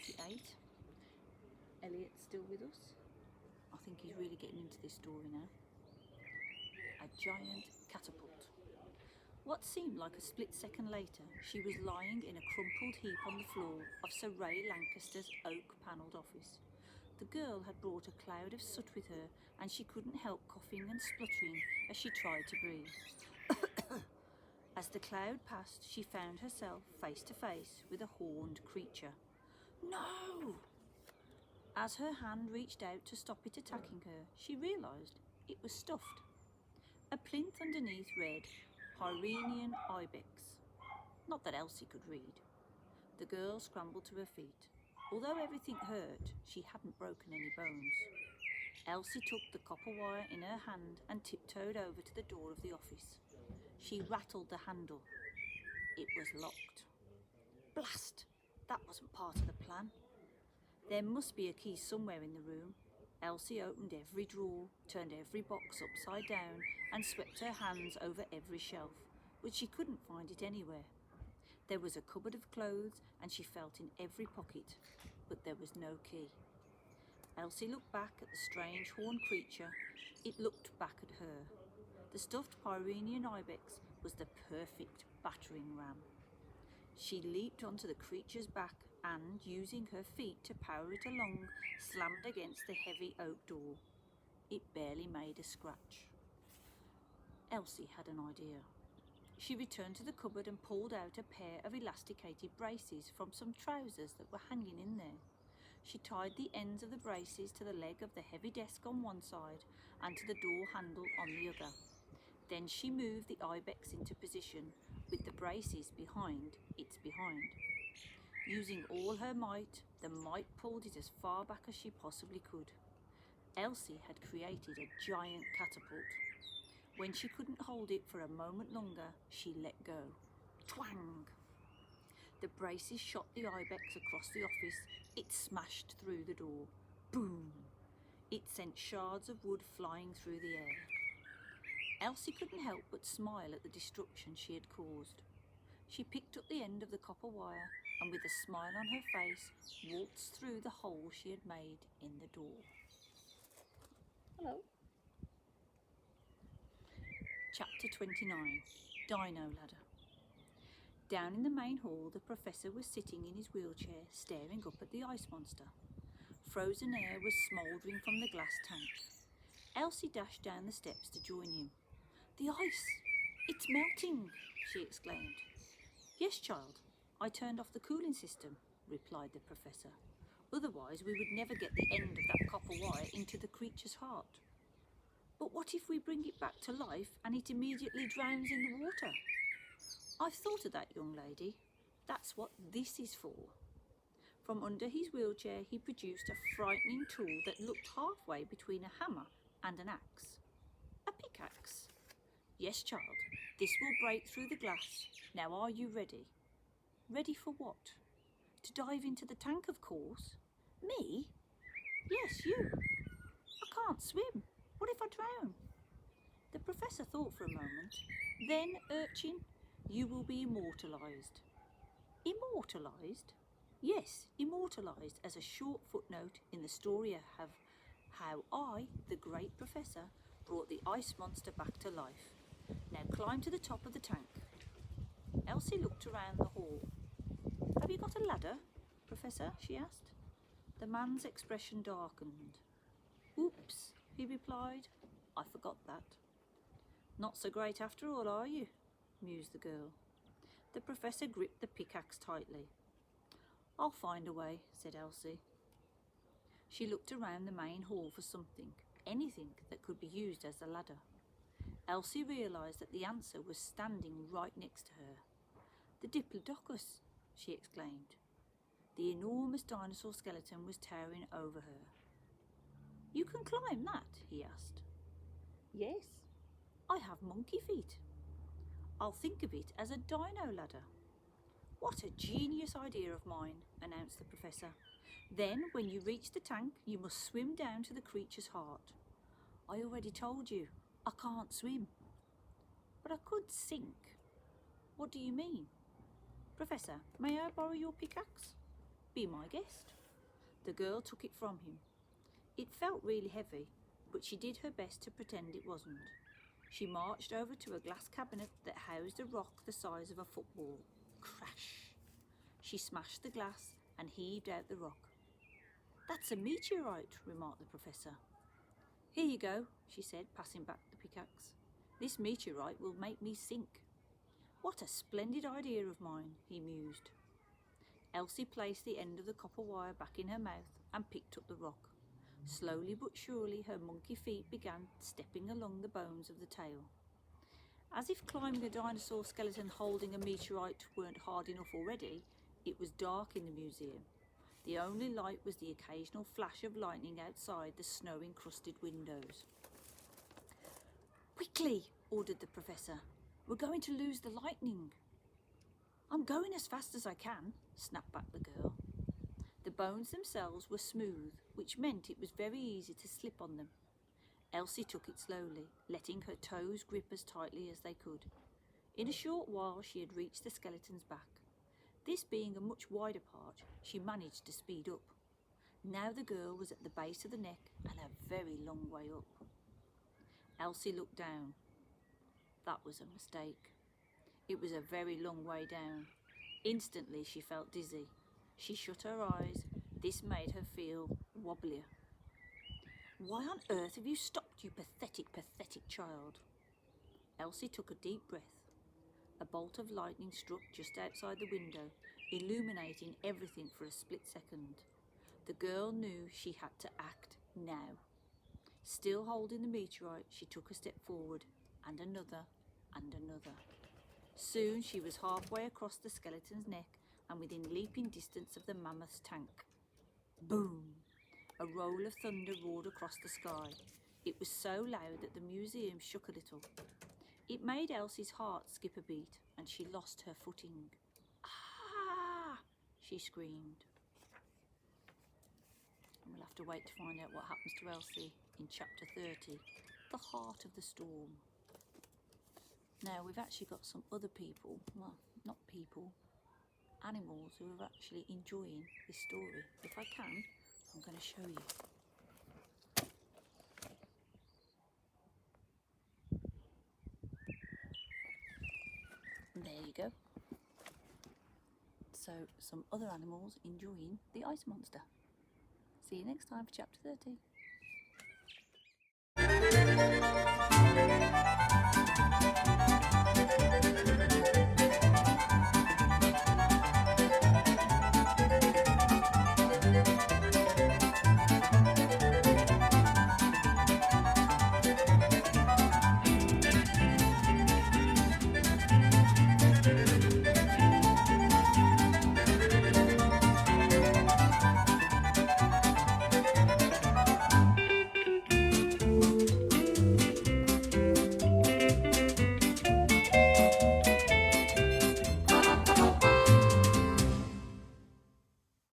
28. Elliot's still with us. I think he's really getting into this story now. A giant catapult. What seemed like a split second later, she was lying in a crumpled heap on the floor of Sir Ray Lancaster's oak-panelled office. The girl had brought a cloud of soot with her, and she couldn't help coughing and spluttering as she tried to breathe. As the cloud passed, she found herself face to face with a horned creature. No! As her hand reached out to stop it attacking her, she realised it was stuffed. A plinth underneath read, Pyrenean Ibex. Not that Elsie could read. The girl scrambled to her feet. Although everything hurt, she hadn't broken any bones. Elsie took the copper wire in her hand and tiptoed over to the door of the office. She rattled the handle. It was locked. Blast! That wasn't part of the plan. There must be a key somewhere in the room. Elsie opened every drawer, turned every box upside down, and swept her hands over every shelf, but she couldn't find it anywhere. There was a cupboard of clothes, and she felt in every pocket, but there was no key. Elsie looked back at the strange horned creature. It looked back at her. The stuffed Pyrenean Ibex was the perfect battering ram. She leaped onto the creature's back and, using her feet to power it along, slammed against the heavy oak door. It barely made a scratch. Elsie had an idea. She returned to the cupboard and pulled out a pair of elasticated braces from some trousers that were hanging in there. She tied the ends of the braces to the leg of the heavy desk on one side and to the door handle on the other. Then she moved the ibex into position, with the braces behind its behind. Using all her might, the mite pulled it as far back as she possibly could. Elsie had created a giant catapult. When she couldn't hold it for a moment longer, she let go. Twang! The braces shot the ibex across the office. It smashed through the door. Boom! It sent shards of wood flying through the air. Elsie couldn't help but smile at the destruction she had caused. She picked up the end of the copper wire and, with a smile on her face, waltzed through the hole she had made in the door. Hello. Chapter 29. Dino Ladder. Down in the main hall, the professor was sitting in his wheelchair, staring up at the ice monster. Frozen air was smouldering from the glass tank. Elsie dashed down the steps to join him. "The ice! It's melting!" she exclaimed. "Yes, child. I turned off the cooling system," replied the professor. "Otherwise we would never get the end of that copper wire into the creature's heart." "But what if we bring it back to life and it immediately drowns in the water?" "I've thought of that, young lady. That's what this is for." From under his wheelchair he produced a frightening tool that looked halfway between a hammer and an axe. "A pickaxe?" "Yes, child. This will break through the glass. Now are you ready?" "Ready for what?" "To dive into the tank, of course." "Me?" "Yes, you." "I can't swim. What if I drown?" The professor thought for a moment. "Then, urchin, you will be immortalised." "Immortalised?" "Yes, immortalised as a short footnote in the story of how I, the great professor, brought the ice monster back to life. Now climb to the top of the tank." Elsie looked around the hall. "Have you got a ladder, Professor?" she asked. The man's expression darkened. "Oops," he replied. "I forgot that." "Not so great after all, are you?" mused the girl. The professor gripped the pickaxe tightly. "I'll find a way," said Elsie. She looked around the main hall for something, anything that could be used as a ladder. Elsie realised that the answer was standing right next to her. "The Diplodocus!" she exclaimed. The enormous dinosaur skeleton was towering over her. "You can climb that?" he asked. "Yes. I have monkey feet." "I'll think of it as a dino ladder." "What a genius idea of mine," announced the professor. "Then, when you reach the tank, you must swim down to the creature's heart." "I already told you, I can't swim." "But I could sink." "What do you mean?" "Professor, may I borrow your pickaxe?" Be my guest." The girl took it from him. It felt really heavy, but she did her best to pretend it wasn't. She marched over to a glass cabinet that housed a rock the size of a football. Crash! She smashed the glass and heaved out the rock. "That's a meteorite," remarked the professor. "Here you go," she said, passing back the pickaxe. "This meteorite will make me sink." "What a splendid idea of mine," he mused. Elsie placed the end of the copper wire back in her mouth and picked up the rock. Slowly but surely her monkey feet began stepping along the bones of the tail. As if climbing a dinosaur skeleton holding a meteorite weren't hard enough already, it was dark in the museum. The only light was the occasional flash of lightning outside the snow-encrusted windows. "Quickly," ordered the professor. "We're going to lose the lightning." "I'm going as fast as I can," snapped back the girl. The bones themselves were smooth, which meant it was very easy to slip on them. Elsie took it slowly, letting her toes grip as tightly as they could. In a short while she had reached the skeleton's back. This being a much wider part, she managed to speed up. Now the girl was at the base of the neck and a very long way up. Elsie looked down. That was a mistake. It was a very long way down. Instantly she felt dizzy. She shut her eyes. This made her feel wobblier. "Why on earth have you stopped, you pathetic, pathetic child?" Elsie took a deep breath. A bolt of lightning struck just outside the window, illuminating everything for a split second. The girl knew she had to act now. Still holding the meteorite, she took a step forward, and another, and another. Soon she was halfway across the skeleton's neck and within leaping distance of the mammoth's tank. Boom! A roll of thunder roared across the sky. It was so loud that the museum shook a little. It made Elsie's heart skip a beat, and she lost her footing. "Ah!" she screamed. And we'll have to wait to find out what happens to Elsie in chapter 30, The Heart of the Storm. Now, we've actually got some other people, well, not people, animals who are actually enjoying this story. If I can, I'm going to show you. And there you go. So, some other animals enjoying the ice monster. See you next time for chapter 30.